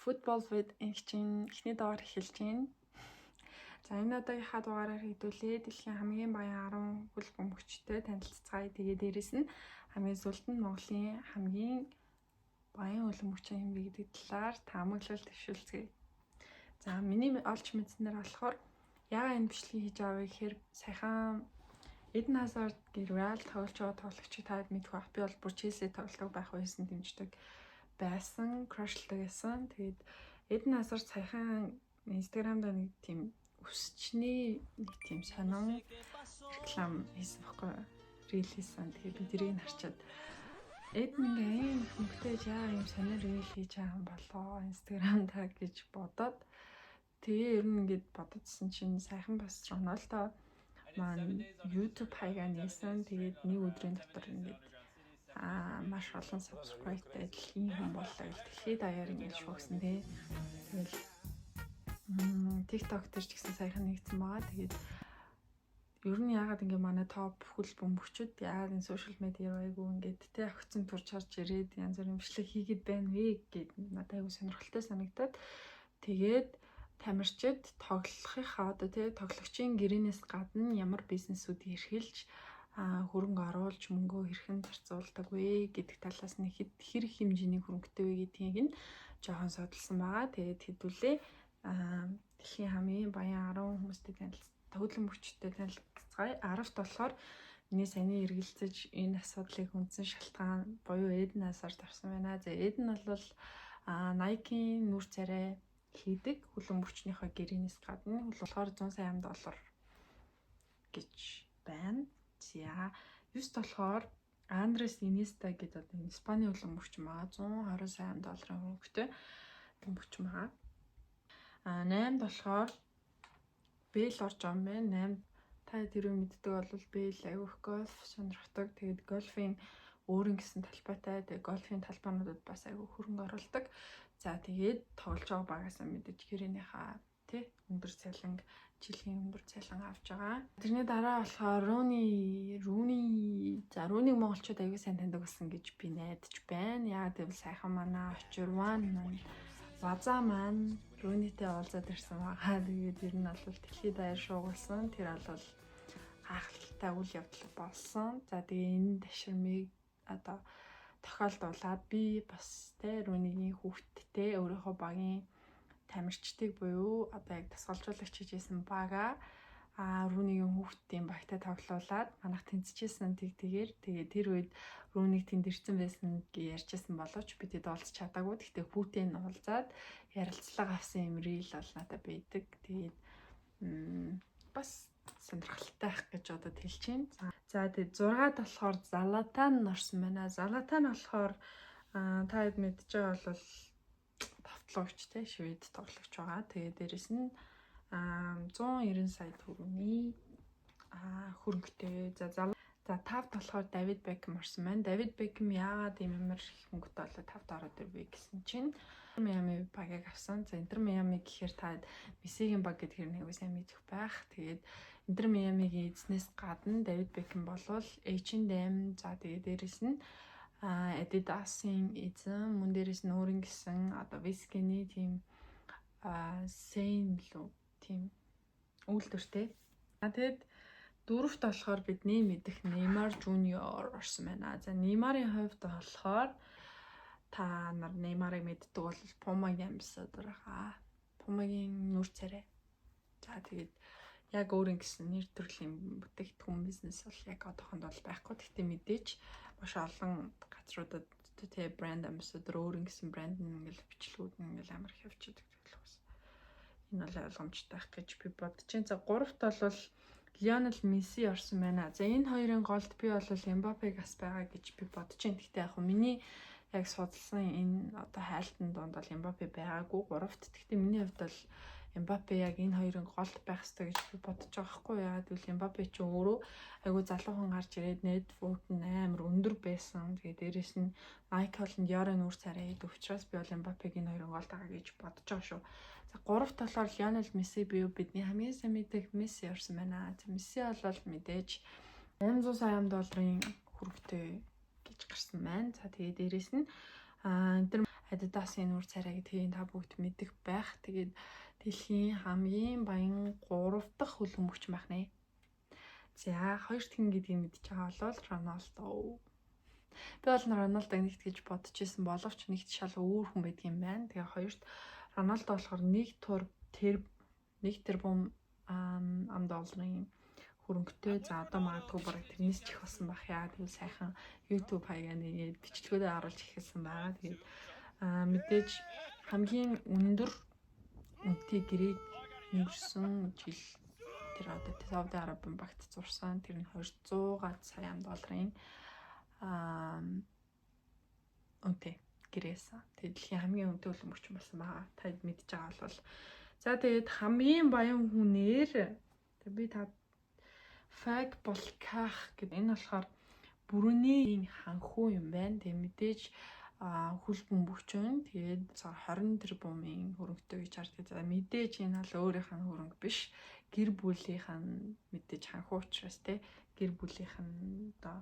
Football with Ink-ийн эхний дугаар эхэлж байна. За энэ удаагийнхаа дугаараар хэдүүлээ дэлхийн хамгийн баян 10 хөл бөмбөгчтэй танилццгаая. Тэгээд дээрэс нь хамгийн сүүлд нь Монголын хамгийн баян хөл бөмбөгчийн хэм бэ гэдэг талаар таамаглал төвшүүлцгээе. За миний олж мэдснээр болохоор яагаад энэ бичлэгийг хийж авъя гэхээр саяхан Эден Хазард гэрэл тоглож байгаа тоглогчид таад мэдэх байх. Би бол бүр Челси тоглолтог байх байсан дэмждэг байсан, крашлдаг байсан. Тэгээд Эден Хазард саяхан Instagram дээр нэг тийм өсчний нэг тийм сонин реклам хийсэн байхгүй рил хийсэн. Тэгээд би тэрийг харчаад Эден ингээ юм хөнгөтэй яа юм сонир рил хийж байгаа юм болоо Instagram таг гэж бодоод тэгээ ер нь ингээд бододсон чинь саяхан бас Рональдо маань YouTube хаягаа нээсэн. Тэгээд нэг өдрийн дотор ингээд маш олон subscribeтай дэлхийн хүн боллоо. Дэлхийд даяар ингээд шуугсан тий. Тэгэл TikTok дээр ч гэсэн саяхан нэгдсэн байгаа. Тэгээд ер нь яагаад ингээ манай топ хөл бөмбөгчүүд яагаад энэ social media айгу ингээд тий огцон турж харж ирээд янз бүрийн бичлэг хийгээд байна вэ гэд надад айгу сонирхолтой санагдаад тэгээд тамирчид тоглохынхаа одоо тий тоглогчийн гэрээнээс гадна ямар бизнесүүд эрхэлж хөрөнгө оруулж мөнгөө хэрхэн зарцуулдаг вэ гэдэг талаас нь хэр хэмжээний хөрөнгөтэй вэ гэдгийг нь жоохон судалсан байгаа. Тэгээд хэдүүлээ дэлхийн хамгийн баян 10 хүмүүстэй хөдөлмөрчтэй танилцгаая. 10-т болохоор миний саяны эргэлзэж энэ асуудлыг хүндсэн шалтгаан буюу Эден Хазард авсан байна. За Эден нь бол Nike-ийн нүр царай хийдэг хөлбөмбөгчнийхөө гэрээнээс гадна болохоор 100 сая $100 гэж байна. За 9-т болохоор Андрес Иньеста гэдэг одоо Испани хөлбөмбөгч маа 120 сая $100 хөрөнгөтэй хөлбөмбөгч маа. 8-д болохоор Бэл орж байгаа юм байна. 8 та тэрөө мэддэг бол Бэл аюух гольф сонирхдаг. Тэгээд гольфийн өөрийн гэсэн талбайтай. Тэгээд гольфийн талбайнуудад бас аюух хөрөнгө оруулдаг. За тэгээд тоглож байгаа багасаа мэдээж гэрээнийхээ тий өндөр цалин жилийн өндөр цалин авч байгаа. Тэрний дараа болохоор Рүүнийг монголчууд аюул сайн таньдаг болсон гэж би найдаж байна. Яагаад гэвэл сайхан манай очирван маань Ваза маань Рүүнитэй уулзаад ирсэн байгаа. Тэгээд ер нь бол дэлхийд даяар шуугуулсан. Тэр бол гайхалтай үйл явдал болсон. За тэгээ энэ ташрамыг одоо тохиолдуулаад би бас тэ Рүүнигийн хүүхдтэй өөрийнхөө багийн тамирчдыг буюу одоо яг тасгалжуулагч хийжсэн бага Рүүнигийн хүүхдийн багтай тоглуулад манайх тэнцэжсэн тэгээд тэр үед Рүүнийг тэнд ирсэн байсан гэж ярьжсэн боловч би тэд уулзч чадаагүй. Гэхдээ хүүтэй нь уулзаад ярилцлага авсан юм рил бол надад байдаг. Тэгээд бас сонирхолтой байх гэж одоо хэлж байна. За тэгээд 6-ад болохоор Залатан орсон байна. Залатан болохоор та хэд мэдж байгаа бол товтлогч те Швед тоглогч байгаа. Тэгээд дээрэс нь 190 сая төгрөгийн хөрөнгөтэй. За 5-д болохоор Давид Бекхэм орсон байна. Давид Бекхэм яагаад ямар хөнгөтэй болоод 5-д ороод ирвэ гэсэн чинь Miami багийг авсан. За Интер Miami гэхээр та Мессигийн баг гэдгээр нэг сайн мэдэх байх. Тэгээд Интер Miami-гийн эзнээс гадна Давид Бекхэм болвол H&M за тэгээд дээрэс нь Adidas-ийн эзэн мөн дээрэс нь өөрийн гэсэн одоо вискиний тийм Сейн лүү тийм үйлдвэртэй. Тэгээд 4-т болохоор бидний мэдэх Неймар Жуниор орсон байна. За Неймарын хувьд болохоор та нар Неймарыг мэддэг бол Puma-гийн амбассадор байгаа. Puma-гийн нүр царай. За тэгээд яг өөрийн гэсэн нэр төрлийн бүтээгдэхүүн бизнес бол яг одоохонд бол байхгүй. Гэхдээ мэдээж маш олон газруудад тэ брэнд амбассадор өөрийн гэсэн брэнд нь ингээл бичлэгүүд нь ингээл амар их явчихдаг тэгэл бас. Энэ бол ойлгомжтой байх гэж би бодож байна. За 3-т бол Лионел Месси орсон байна. За энэ хоёрын голд би бол Эмбапегаас байгаа гэж би бодож байна. Гэхдээ яг миний яг судалсан энэ одоо хайлтанд донд бол Эмбапе байгаагүй 3-т. Гэхдээ миний хувьд бол Эмбапе яг энэ хоёрын голд байх хэрэгтэй гэж би бодож байгаа хгүй. Яагаад гэвэл Эмбапе ч өөрөө айгүй залуухан гарч ирээд нэтворк нь амар өндөр байсан. Тэгээд дээрэс нь Nike болон Dior-ын нүр царай хийдэг учраас би бол Эмбапегийн хоёрын голд байгаа гэж бодож байгаа шүү. За 3-т болохоор Лионел Месси буюу бидний хамгийн сайн мэддэг Месси орсон байна. За Месси бол мэдээж $800 сая хөрөнгөтэй гэж гарсан байна. За тэгээд дээрэс нь Adidas-ийн нүүр царай гэдгийг та бүгд мэдэх байх. Тэгээд дэлхийн хамгийн баян 3 дахь хөлбөмбөгч байх нэ. За 2 дахь нь гэдгийг мэдчихэж байгаа бол Роналдо. Би бол Роналдог нэгт гэж бодож исэн боловч нэгт шал өөр хүн байдаг юм байна. Тэгээ хоёрт Роналдо болохоор 1 тэрбум $1 хөрөнгөтэй. За одоо магадгүй бараг тэрнээс ч их болсон байх яа. Тэгвэл сайхан YouTube хаягаа нэгээд бичлэгүүдээ оруулж эхэлсэн байгаа. Тэгээд мэдээж хамгийн өндөр үнэтэй гэрээг өнгөрсөн жил тэр одоо Сауди Арабын багт зурсан. Тэр нь $200 сая үнэтэй гэрээсэн. Тэгээд дэлхийн хамгийн үнэтэй хөлбөмбөгч болсон байгаа. Та мэдж байгаа бол за тэгээд хамгийн баян хүнээр би та Фаг Болках гэдэг энэ болохоор Брунейн ханхуу юм байна. Тэгээд мэдээж хөлбөмбөгчөн тэгээд 20 тэрбумын хөрөнгөтэй гэж харддаг. За мэдээж энэ бол өөрийнх нь хөрөнгө биш. Гэр бүлийнх нь мэдээж ханхуу учраас те гэр бүлийнх нь одоо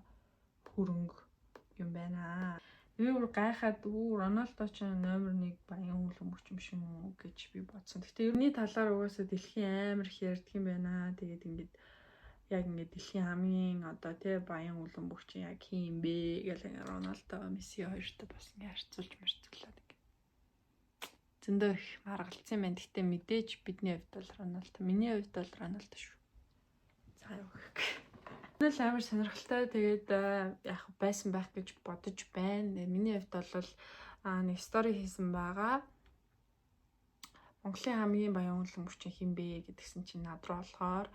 хөрөнгө юм байна. Би бүр гайхаад Роналдо ч номер 1 баян хөлбөмбөгч юм шиг үү гэж би бодсон. Гэхдээ ерний талаар угаасаа дэлхийн амар их ярьдаг юм байна. Тэгээд ингээд яг ингээд дэлхийн хамгийн одоо тий баян хөлбөмбөгч яг хин бэ гэх Роналдо, Месси хоёртой бас ингээд харьцуулж марцуулаад ингээд зөндөө их маргалцсан байна. Гэхдээ мэдээж бидний хувьд бол Роналдо, миний хувьд бол Роналдо шүү. За юу гэх. Энэ л амар сонирхолтой. Тэгээд яг байсан байх гэж бодож байна. Миний хувьд бол нэг стори хийсэн байгаа. Монголын хамгийн баян хөлбөмбөгч хин бэ гэдгсэн чинь над руу болохоор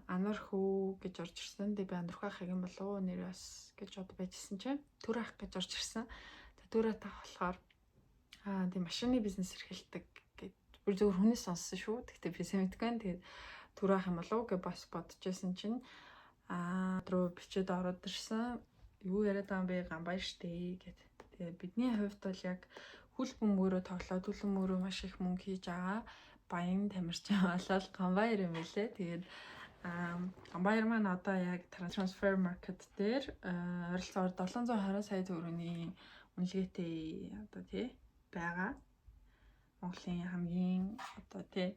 Анархүү гэж орж ирсэн. Тэгээ би Анархуу ахыг юм болов уу нэр бас гэж бод байжсэн чинь Түр ах гэж орж ирсэн. Түр ах болохоор тийм машины бизнес эрхэлдэг гэд бүр зөвхөн хүнээс сонссон шүү. Гэхдээ би сэмтгэн тэгээд Түр ах юм болов уу гэж бас бодож байсан чинь руу бичээд ороод ирсэн. Юу яриад байгаа юм бэ? Гамбай штэ гэд. Тэгээ бидний хувьд бол яг хөлбөмбөгөөрөө тоглоод хөлбөмбөгөөрөө маш их мөнгө хийж байгаа. Баян тамирчин болол Гамбайр юм билээ. Тэгээд Гамбайр маань одоо яг transfer market дээр ойролцоогоор 720 сая төгрөгийн үнэлгээтэй одоо тий байгаа. Монголын хамгийн одоо тий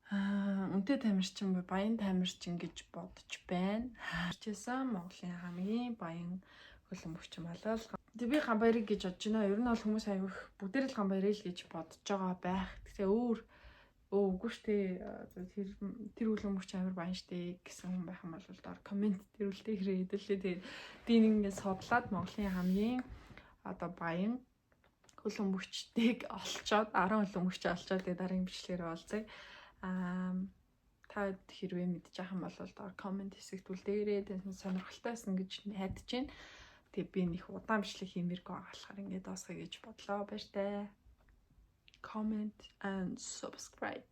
үнэтэй тамирчин баян тамирчин гэж бодож байна. Хичээсэн Монголын хамгийн баян хөлбөмбөгч болол. Тэгээ би Гамбайрыг гэж бодож байна. Ер нь бол хүмүүс аяг бүгдээр л Гамбайрыг л гэж бодож байгаа байх. Тэгээ үгүй штэ тэр хөлбөмбөгч амар баян штэ гэсэн хүн байх юм бол доор комент дээр үлдээ хэрэг хэдүүлээ. Тэгээд би нэг ингээд судлаад Монголын хамгийн одоо баян хөлбөмбөгчдийг олцоод 10 хөлбөмбөгч олцоод тэгээд дараагийн бичлэгээр олцъя. Та хэрвээ мэдчих юм бол доор комент хэсэгт үлдээгээрэй. Тэгээд сонирхолтойсэн гэж найдаж байна. Тэгээ би нэг удаан бичлэг хиймээргүй байгаа болохоор ингээд дуусгая гэж бодлоо баяртай. Comment and subscribe.